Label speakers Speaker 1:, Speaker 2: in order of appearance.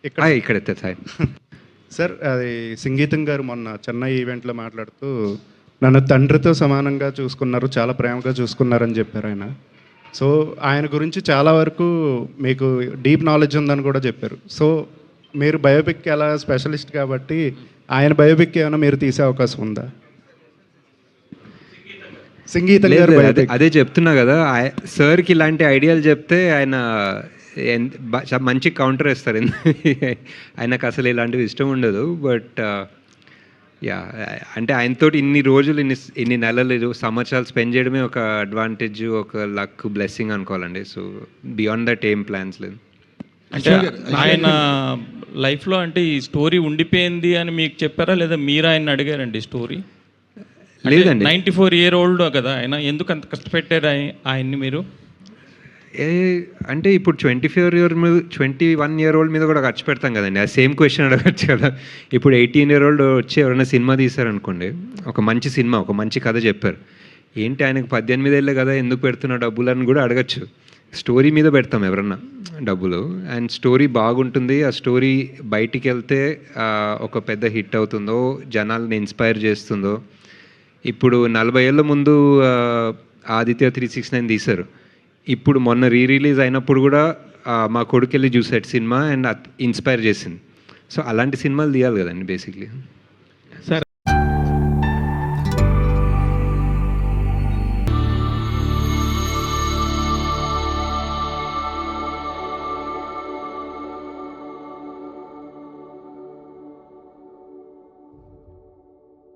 Speaker 1: ఇక్కడైతే sir.
Speaker 2: Sir అది సంగీతం గారు మొన్న చెన్నై ఈవెంట్లో మాట్లాడుతూ నన్ను తండ్రితో సమానంగా చూసుకున్నారు, చాలా ప్రేమగా చూసుకున్నారని చెప్పారు ఆయన. సో ఆయన గురించి చాలా వరకు మీకు డీప్ నాలెడ్జ్ ఉందని కూడా చెప్పారు. సో మీరు బయోపిక్ ఎలా స్పెషలిస్ట్ కాబట్టి ఆయన బయోపిక్ ఏమైనా మీరు తీసే అవకాశం ఉందా? సంగీతం గారు
Speaker 1: అదే చెప్తున్నా కదా, సార్కి ఇలాంటి ఐడియాలు చెప్తే ఆయన మంచి కౌంటర్ వేస్తారు. ఆయనకు అసలు ఇలాంటివి ఇష్టం ఉండదు. బట్ యా, అంటే ఆయనతో ఇన్ని రోజులు ఇన్ని నెలలు సంవత్సరాలు స్పెండ్ చేయడమే ఒక అడ్వాంటేజ్, ఒక లక్, బ్లెస్సింగ్ అనుకోవాలండి. సో బియాండ్ దట్ ఏం ప్లాన్స్ లేదు.
Speaker 3: అంటే ఆయన లైఫ్లో అంటే ఈ స్టోరీ ఉండిపోయింది అని మీకు చెప్పారా, లేదా మీరు ఆయన అడిగారండి స్టోరీ?
Speaker 1: లేదండి,
Speaker 3: 94 year old కదా ఆయన, ఎందుకు అంత కష్టపెట్టారు ఆయన్ని మీరు?
Speaker 1: అంటే ఇప్పుడు 21 year old మీద కూడా ఖర్చు పెడతాం కదండి. ఆ సేమ్ క్వశ్చన్ అడగచ్చు కదా. ఇప్పుడు 18 year old వచ్చి ఎవరైనా సినిమా తీశారనుకోండి, ఒక మంచి సినిమా, ఒక మంచి కథ చెప్పారు, ఏంటి ఆయనకు 18 ఏళ్ళే కదా ఎందుకు పెడుతున్న డబ్బులు అని కూడా అడగచ్చు. స్టోరీ మీద పెడతాం ఎవరన్నా డబ్బులు, అండ్ స్టోరీ బాగుంటుంది, ఆ స్టోరీ బయటికి వెళ్తే ఒక పెద్ద హిట్ అవుతుందో, జనాల్ని ఇన్స్పైర్ చేస్తుందో. ఇప్పుడు 40 ఏళ్ళ ముందు ఆదిత్య 369 తీశారు, ఇప్పుడు మొన్న రిలీజ్ అయినప్పుడు కూడా మా కొడుకు వెళ్ళి చూసాడు సినిమా, అండ్ ఇన్స్పైర్ చేసింది. సో అలాంటి సినిమాలు తీయాలి కదండి బేసిక్లీ.